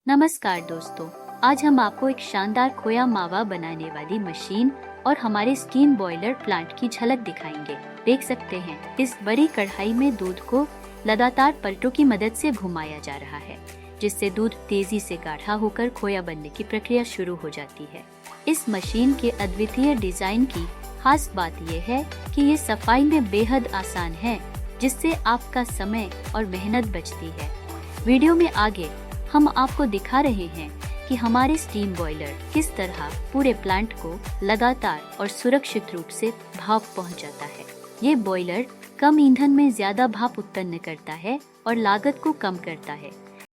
नमस्कार दोस्तों, आज हम आपको एक शानदार खोया मावा बनाने वाली मशीन और हमारे स्टीम बॉयलर प्लांट की झलक दिखाएंगे। देख सकते हैं, इस बड़ी कढ़ाई में दूध को लगातार पलटों की मदद से घुमाया जा रहा है, जिससे दूध तेजी से गाढ़ा होकर खोया बनने की प्रक्रिया शुरू हो जाती है। इस मशीन के अद्वितीय डिजाइन की खास बात यह है कि ये सफाई में बेहद आसान है, जिससे आपका समय और मेहनत बचती है। वीडियो में आगे हम आपको दिखा रहे हैं कि हमारे स्टीम बॉयलर किस तरह पूरे प्लांट को लगातार और सुरक्षित रूप से भाप पहुंचाता है। ये बॉयलर कम ईंधन में ज्यादा भाप उत्पन्न करता है और लागत को कम करता है।